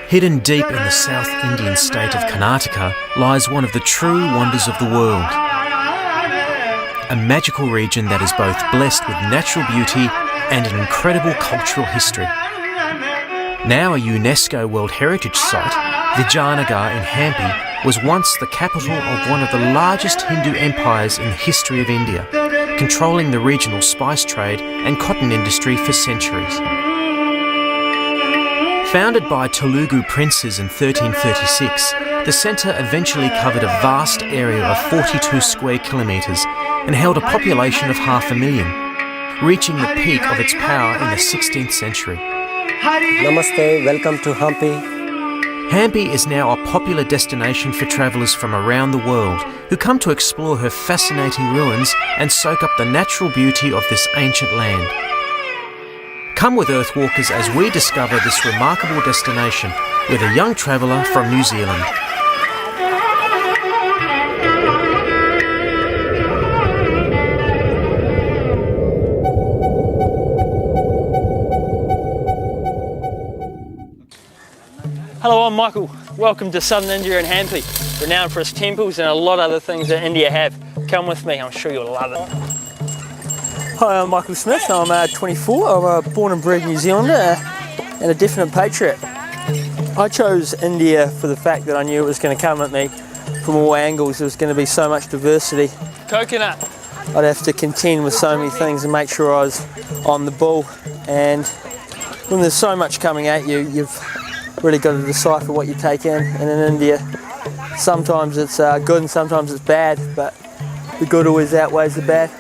Hidden deep in the South Indian state of Karnataka lies one of the true wonders of the world. A magical region that is both blessed with natural beauty and an incredible cultural history. Now a UNESCO World Heritage Site, Vijayanagar in Hampi was once the capital of one of the largest Hindu empires in the history of India, controlling the regional spice trade and cotton industry for centuries. Founded by Telugu princes in 1336, the centre eventually covered a vast area of 42 square kilometres and held a population of 500,000, reaching the peak of its power in the 16th century. Namaste, welcome to Hampi. Hampi is now a popular destination for travellers from around the world who come to explore her fascinating ruins and soak up the natural beauty of this ancient land. Come with Earthwalkers as we discover this remarkable destination with a young traveller from New Zealand. Hello, I'm Michael. Welcome to southern India and Hampi, renowned for its temples and a lot of other things that India have. Come with me, I'm sure you'll love it. Hi, I'm Michael Smith. I'm 24. I'm a born and bred New Zealander and a definite patriot. I chose India for the fact that I knew it was going to come at me from all angles. There was going to be so much diversity. Coconut. I'd have to contend with so many things and make sure I was on the ball. And when there's so much coming at you, you've really got to decipher what you take in. And in India, sometimes it's good and sometimes it's bad, but the good always outweighs the bad.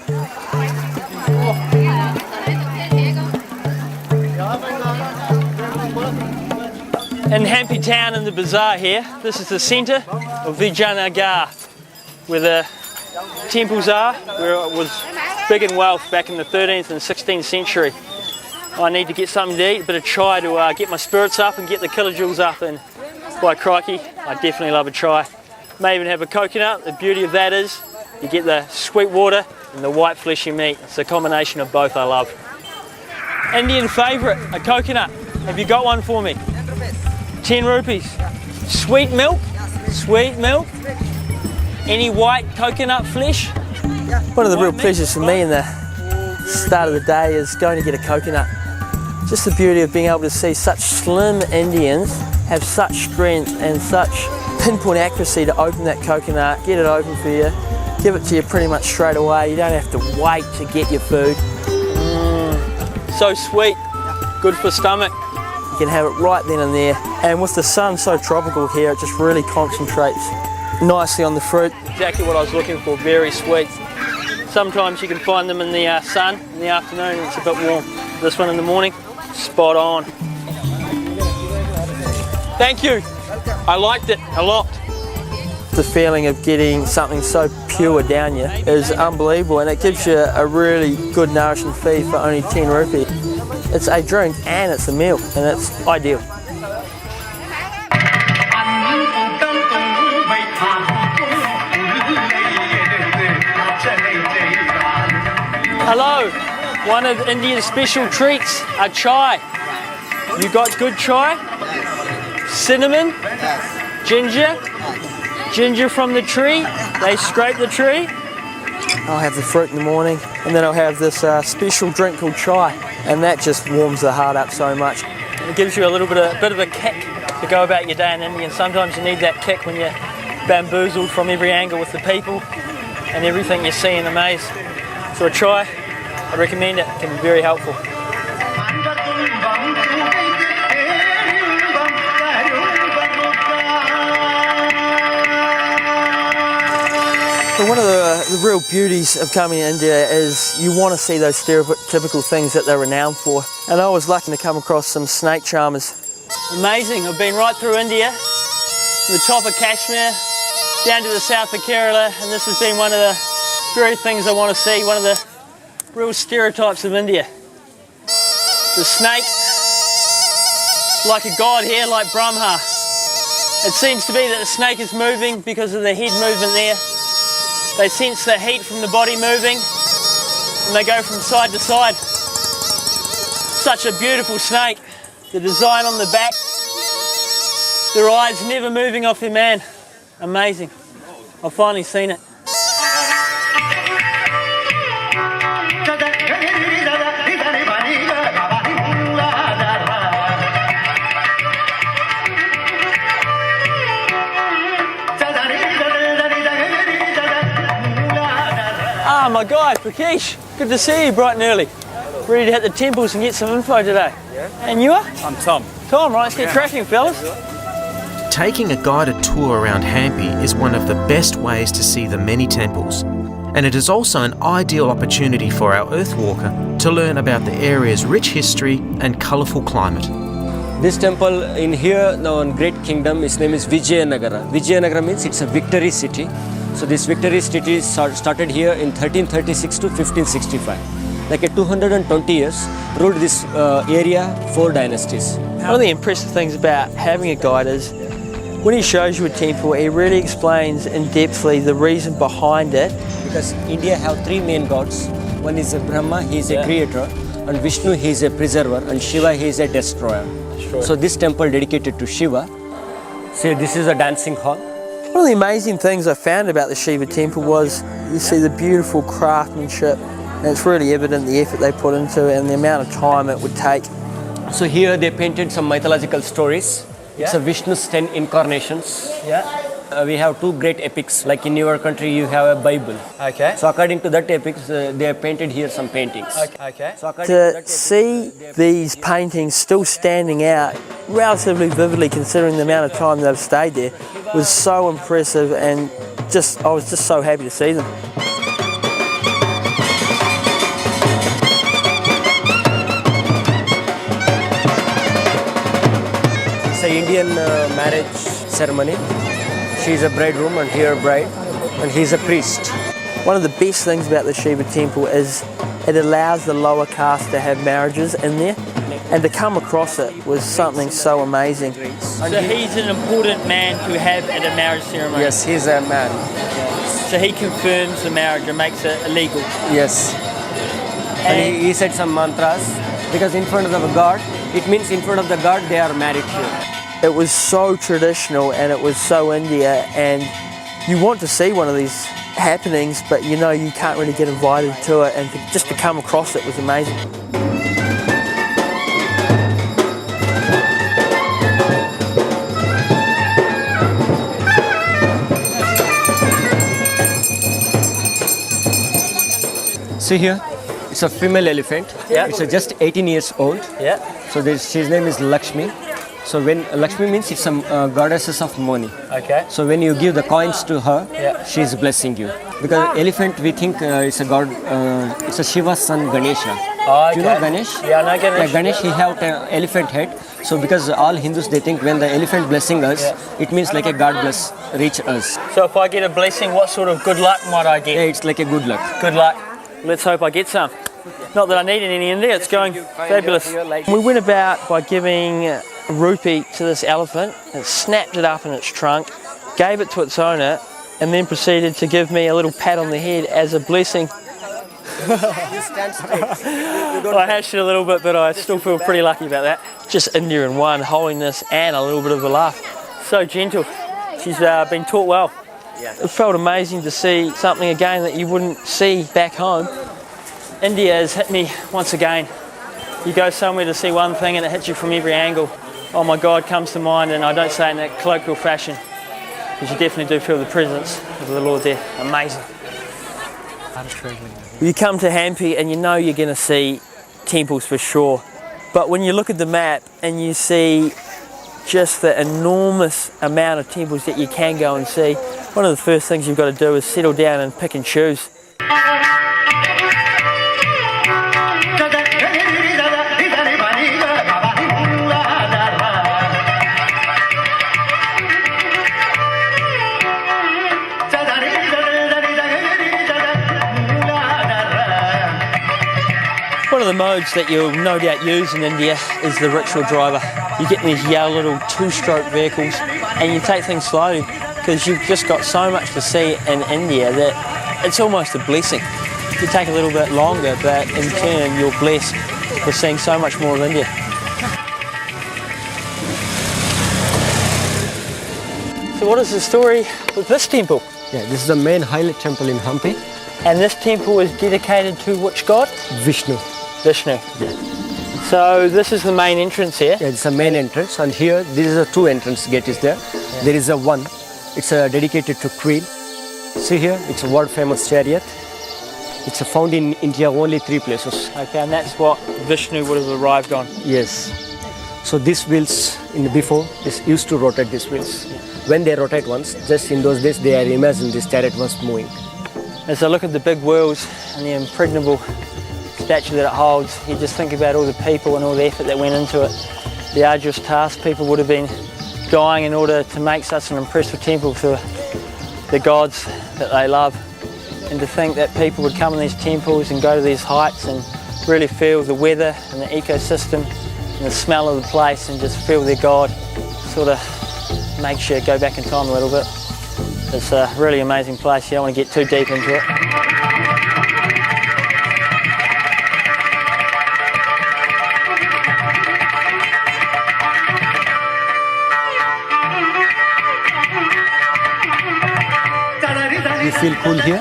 In Hampi town in the bazaar here, this is the centre of Vijayanagar, where the temples are, where it was big in wealth back in the 13th and 16th century. I need to get something to eat, a bit of chai to get my spirits up and get the kilojoules up, and by crikey, I definitely love a chai. May even have a coconut. The beauty of that is you get the sweet water and the white fleshy meat. It's a combination of both I love. Indian favourite, a coconut. Have you got one for me? 10 rupees. Sweet milk? Sweet milk? Any white coconut flesh? One of the real pleasures for me in the start of the day is going to get a coconut. Just the beauty of being able to see such slim Indians have such strength and such pinpoint accuracy to open that coconut, get it open for you, give it to you pretty much straight away. You don't have to wait to get your food. So sweet, good for stomach. You can have it right then and there. And with the sun so tropical here, it just really concentrates nicely on the fruit. Exactly what I was looking for, very sweet. Sometimes you can find them in the sun in the afternoon, it's a bit warm. This one in the morning, spot on. Thank you, I liked it a lot. The feeling of getting something so pure down you is unbelievable, and it gives you a really good nourishing feed for only 10 rupees. It's a drink and it's a meal, and it's ideal. Hello, one of India's special treats, a chai. You got good chai? Cinnamon? Ginger? Ginger from the tree? They scrape the tree? I'll have the fruit in the morning, and then I'll have this special drink called chai, and that just warms the heart up so much. It gives you a bit of a kick to go about your day in India, and sometimes you need that kick when you're bamboozled from every angle with the people and everything you see in the maze. So a chai, I recommend it. It can be very helpful. But one of the real beauties of coming to India is you want to see those stereotypical things that they're renowned for. And I was lucky to come across some snake charmers. Amazing. I've been right through India, from the top of Kashmir, down to the south of Kerala, and this has been one of the very things I want to see, one of the real stereotypes of India. The snake, like a god here, like Brahma. It seems to be that the snake is moving because of the head movement there. They sense the heat from the body moving and they go from side to side. Such a beautiful snake. The design on the back, Their eyes never moving off their man. Amazing. I've finally seen it. Ah, my guy, Prakesh. Good to see you bright and early. Ready to hit the temples and get some info today. Yeah. And you are? I'm Tom. Tom, right, let's get cracking, fellas. Taking a guided tour around Hampi is one of the best ways to see the many temples, and it is also an ideal opportunity for our Earthwalker to learn about the area's rich history and colourful climate. This temple in here, now in Great Kingdom, its name is Vijayanagara. Vijayanagara means it's a victory city. So this victory city started here in 1336 to 1565. Like a 220 years, ruled this area 4 dynasties. One of the impressive things about having a guide is when he shows you a temple, he really explains in depthly the reason behind it. Because India have 3 main gods. One is Brahma, he is a creator, and Vishnu, he is a preserver, and Shiva, he is a destroyer. So this temple dedicated to Shiva. See, this is a dancing hall. One of the amazing things I found about the Shiva temple was you see the beautiful craftsmanship, and it's really evident the effort they put into it and the amount of time it would take. So here they painted some mythological stories. It's a Vishnu's 10 incarnations. We have 2 great epics, like in your country you have a Bible. Okay. So according to that epics, they have painted here some paintings. Okay. So according to To that see these paintings still standing out relatively vividly considering the amount of time they've stayed there was so impressive, and I was just so happy to see them. it's an Indian marriage ceremony. She's a bridegroom and here bride, and he's a priest. One of the best things about the Shiva temple is it allows the lower caste to have marriages in there, and to come across it was something so amazing. So he's an important man to have at a marriage ceremony. Yes, he's a man. So he confirms the marriage and makes it illegal. Yes. And he said some mantras, because in front of the god, it means in front of the god they are married here. It was so traditional and it was so India, and you want to see one of these happenings, but you know you can't really get invited to it, and just to come across it was amazing. See here, it's a female elephant. Yeah. It's just 18 years old. Yeah. So his name is Lakshmi. So when Lakshmi means it's some goddesses of money. Okay. So when you give the coins to her, Yeah. she's blessing you. Because elephant, we think it's a god, it's a Shiva's son Ganesha. Oh, Do you know okay. Ganesh? Yeah, I know Ganesh. Yeah, Ganesh, he have an elephant head. So because all Hindus, they think when the elephant blessing us, it means like a god bless reach us. So if I get a blessing, what sort of good luck might I get? Yeah, it's like a good luck. Good luck. Let's hope I get some. Not that I need any in there, it's going fabulous. We went about by giving a rupee to this elephant, and snapped it up in its trunk, gave it to its owner, and then proceeded to give me a little pat on the head as a blessing. I hashed it a little bit, but I still feel pretty lucky about that. Just India in one, holiness and a little bit of a laugh. So gentle. She's been taught well. It felt amazing to see something again that you wouldn't see back home. India has hit me once again. You go somewhere to see one thing and it hits you from every angle. Oh my God comes to mind, and I don't say it in a colloquial fashion, because you definitely do feel the presence of the Lord there. Amazing. You come to Hampi and you know you're going to see temples for sure, but when you look at the map and you see just the enormous amount of temples that you can go and see, one of the first things you've got to do is settle down and pick and choose. One of the modes that you'll no doubt use in India is the rickshaw driver. You get these yellow little 2-stroke vehicles and you take things slowly, because you've just got so much to see in India that it's almost a blessing. You take a little bit longer, but in turn you're blessed for seeing so much more of India. So what is the story with this temple? Yeah, this is the main highlight temple in Hampi, And this temple is dedicated to which god? Vishnu. Vishnu. So this is the main entrance here. Yeah, it's the main entrance, and here this is a two entrance gate is there. There is a one. It's dedicated to Queen. See here, it's a world famous chariot. It's found in India only 3 places. Okay, and that's what Vishnu would have arrived on. Yes. So these wheels before this used to rotate these wheels. When they rotate once, just in those days they are imagined this chariot was moving. As I look at the big wheels and the impregnable statue that it holds, you just think about all the people and all the effort that went into it. The arduous task people would have been dying in order to make such an impressive temple for the gods that they love. And to think that people would come in these temples and go to these heights and really feel the weather and the ecosystem and the smell of the place and just feel their God sort of makes you go back in time a little bit. It's a really amazing place. You don't want to get too deep into it. You feel cool here?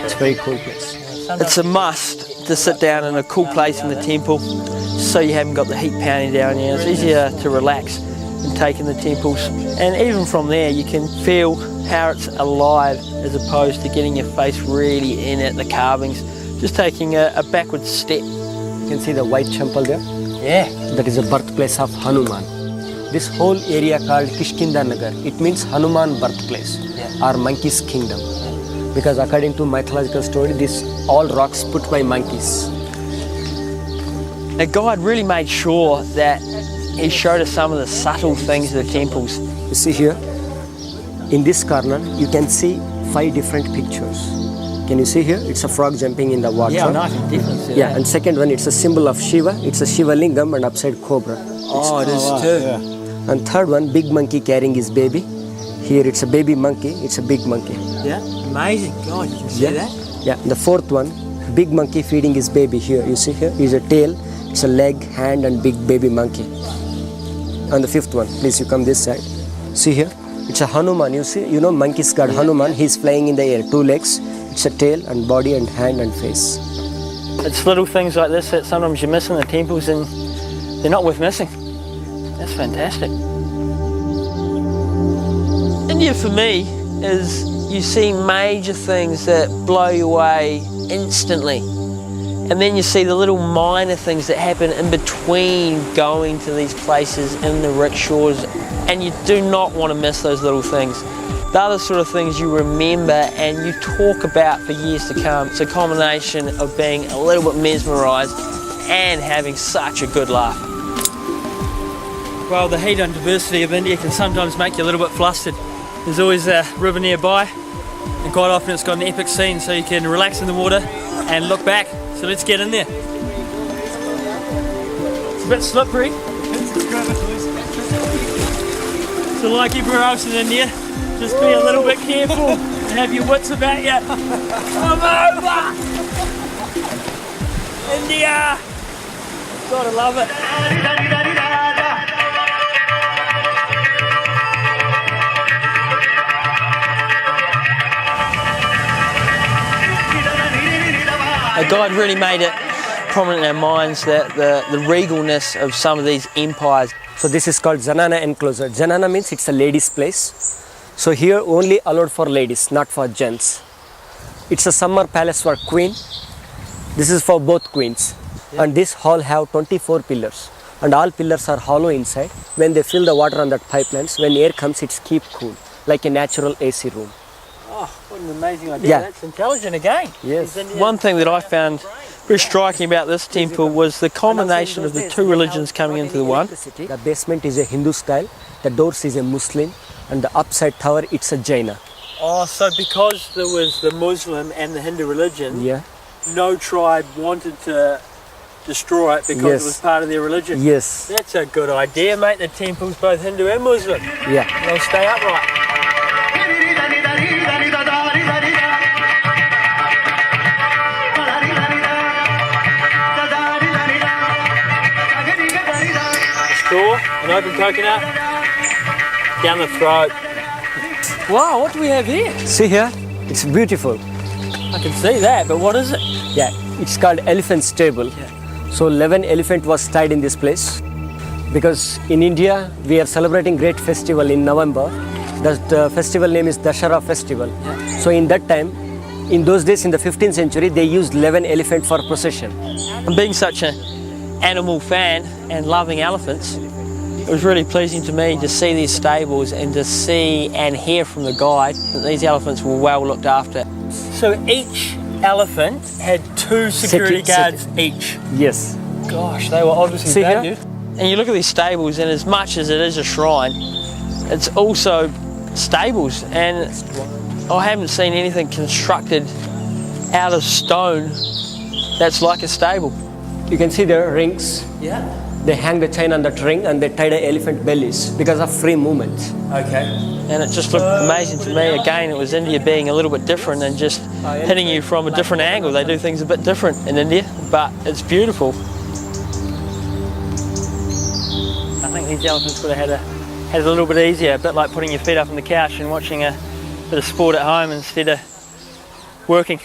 It's a very cool place. It's a must to sit down in a cool place in the temple so you haven't got the heat pounding down you. It's easier to relax and take in the temples. And even from there you can feel how it's alive as opposed to getting your face really in at the carvings. Just taking a backward step. You can see the white temple there. Yeah. That is the birthplace of Hanuman. This whole area called Kishkinda Nagar, it means Hanuman birthplace or monkey's kingdom. Because according to mythological story, this all rocks put by monkeys. Now God really made sure that he showed us some of the subtle things of the temples. You see here, in this corner, you can see 5 different pictures. Can you see here? It's a frog jumping in the water. Yeah, nice difference. Yeah, and second one, it's a symbol of Shiva. It's a Shiva lingam and upside cobra. Oh, it is too. Yeah. And third one, big monkey carrying his baby. Here it's a baby monkey, it's a big monkey. Yeah, amazing. God, you can see that? Yeah, the fourth one, big monkey feeding his baby here. You see here, is a tail, it's a leg, hand and big baby monkey. And the fifth one, please you come this side. See here, it's a Hanuman. You see, you know monkey's god Hanuman, he's flying in the air, 2 legs, it's a tail and body and hand and face. It's little things like this that sometimes you miss in the temples and they're not worth missing. That's fantastic. India for me is you see major things that blow you away instantly. And then you see the little minor things that happen in between going to these places in the rickshaws, and you do not want to miss those little things. They're the sort of things you remember and you talk about for years to come. It's a combination of being a little bit mesmerised and having such a good laugh. Well, the heat and diversity of India can sometimes make you a little bit flustered. There's always a river nearby, and quite often it's got an epic scene so you can relax in the water and look back. So let's get in there. It's a bit slippery. So like everywhere else in India, just be a little bit careful and have your wits about you. Come over! India! Gotta love it. God really made it prominent in our minds that the regalness of some of these empires. So this is called Janana enclosure. Janana means it's a ladies' place. So here only allowed for ladies, not for gents. It's a summer palace for queen. This is for both queens. Yeah. And this hall have 24 pillars. And all pillars are hollow inside. When they fill the water on that pipelines, when air comes, it's keep cool, like a natural AC room. Oh, what an amazing idea. Yeah. That's intelligent again. Yes. One thing that I found very striking about this temple was the combination of the 2 religions coming into the one. The basement is a Hindu style, the doors is a Muslim, and the upside tower it's a Jaina. Oh, so because there was the Muslim and the Hindu religion, Yeah. no tribe wanted to destroy it because it was part of their religion. Yes. That's a good idea, mate. The temple's both Hindu and Muslim. Yeah. They'll stay upright. Straw, an open coconut, down the throat. Wow, what do we have here? See here, it's beautiful. I can see that, but what is it? Yeah, it's called elephant stable. So 11 elephant was tied in this place. Because in India, we are celebrating great festival in November. The festival name is Dashara festival. So in that time, in those days in the 15th century, they used 11 elephant for procession. And being such an animal fan and loving elephants, it was really pleasing to me to see these stables and to see and hear from the guide that these elephants were well looked after. So each elephant had 2 security guards each. Yes. Gosh, they were obviously See here? valued. And you look at these stables, and as much as it is a shrine, it's also stables, and I haven't seen anything constructed out of stone that's like a stable. You can see the rings. Yeah. They hang the chain on that ring and they tie the elephant bellies because of free movement. Okay. And it just looked amazing to me. Again, it was India being a little bit different and just hitting you from a different angle. They do things a bit different in India, but it's beautiful. I think these elephants would have had it a little bit easier, a bit like putting your feet up on the couch and watching a bit of sport at home instead of working.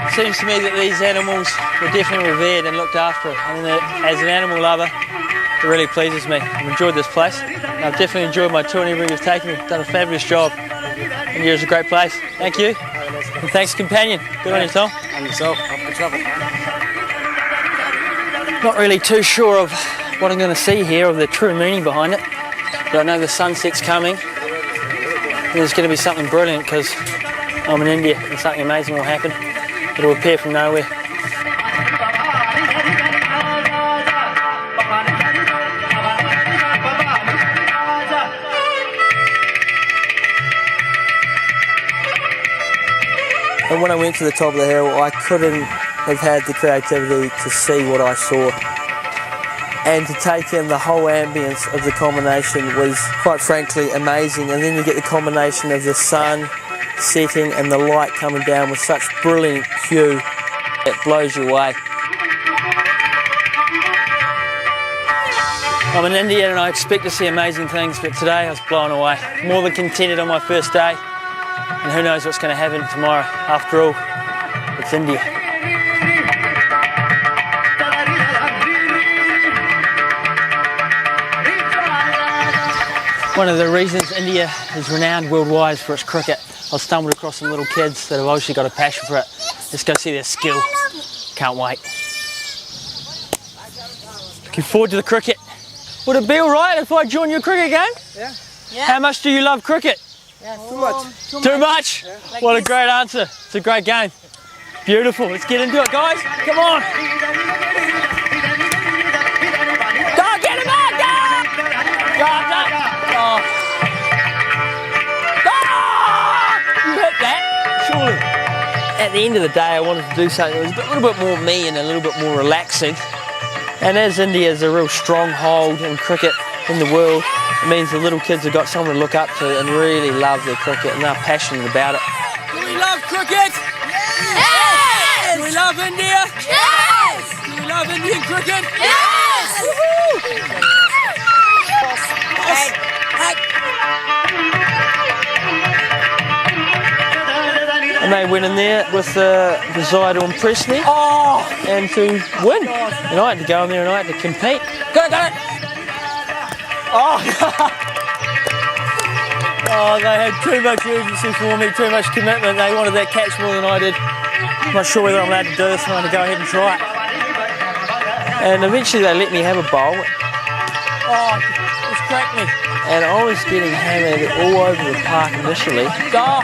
It seems to me that these animals were definitely revered and looked after, and as an animal lover, it really pleases me. I've enjoyed this place. I've definitely enjoyed my tour, and everybody who's taken me. Done a fabulous job. India's a great place. Thank you. And thanks, companion. Good on you, Tom. And yourself, have good travel. Not really too sure of what I'm going to see here, of the true meaning behind it, but I know the sunset's coming. There's going to be something brilliant because I'm in India and something amazing will happen. It'll appear from nowhere. And when I went to the top of the hill, I couldn't have had the creativity to see what I saw. And to take in the whole ambience of the combination was, quite frankly, amazing. And then you get the combination of the sun setting and the light coming down with such brilliant hue. It blows you away. I'm in India and I expect to see amazing things, but today I was blown away. More than contented on my first day. And who knows what's going to happen tomorrow. After all, it's India. One of the reasons India is renowned worldwide is for its cricket. I've stumbled across some little kids that have obviously got a passion for it. Let's go see their skill. Can't wait. Looking forward to the cricket. Would it be alright if I join your cricket game? Yeah. How much do you love cricket? Too much. Too much? What a great answer. It's a great game. Beautiful. Let's get into it, guys. Come on. Go, get him out, go! Go. You hit that, surely. At the end of the day, I wanted to do something that was a little bit more me and a little bit more relaxing. And as India is a real stronghold in cricket in the world, it means the little kids have got someone to look up to and really love their cricket, and they're passionate about it. Do we love cricket? Yes! Do we love India? Yes! Do we love Indian cricket? Yes! Woohoo! And they went in there with the desire to impress me and to win. And I had to go in there and I had to compete. Got it! Oh, they had too much urgency for me, too much commitment. They wanted that catch more than I did. I'm not sure whether I'm allowed to do this, and I had to go ahead and try it. And eventually they let me have a bowl. Oh, it's cracked me. And I was getting hammered all over the park initially. Oh,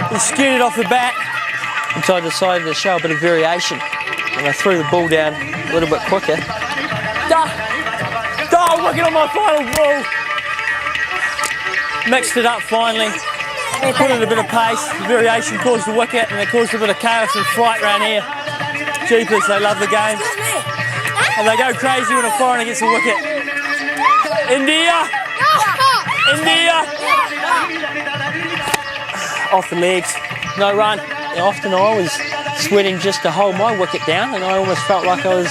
we skidded off the bat. And so I decided to show a bit of variation. And I threw the ball down a little bit quicker. Wicket on my final ball. Mixed it up finally. Put in a bit of pace. The variation caused the wicket, and it caused a bit of chaos and fright around here. Jeepers, they love the game. And they go crazy when a foreigner gets a wicket. India! India! Off the legs. No run. And often I was sweating just to hold my wicket down, and I almost felt like I was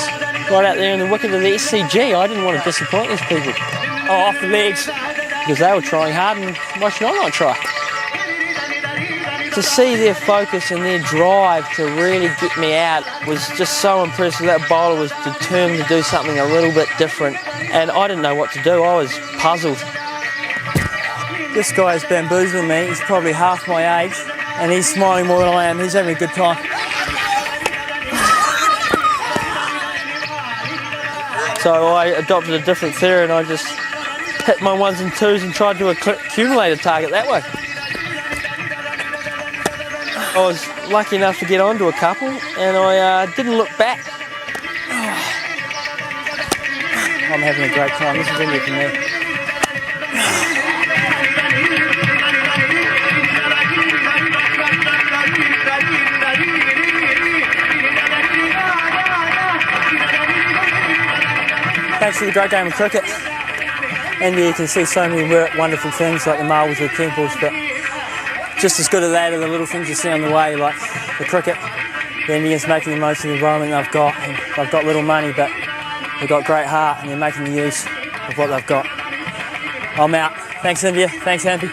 right out there in the wicket of the SCG. I didn't want to disappoint these people. Oh, off the legs, because they were trying hard, and why should I not try? To see their focus and their drive to really get me out was just so impressive. That bowler was determined to do something a little bit different, and I didn't know what to do. I was puzzled. This guy is bamboozling me. He's probably half my age, and he's smiling more than I am. He's having a good time. So I adopted a different theory, and I just hit my ones and twos and tried to accumulate a target that way. I was lucky enough to get onto a couple, and I didn't look back. I'm having a great time. This is India for me. Thanks for the great game of cricket. India, you can see so many wonderful things like the marbles or temples, but just as good as that are the little things you see on the way, like the cricket. The Indians making the most of the environment they've got. And they've got little money, but they've got great heart, and they're making the use of what they've got. I'm out. Thanks, India. Thanks, Hampi.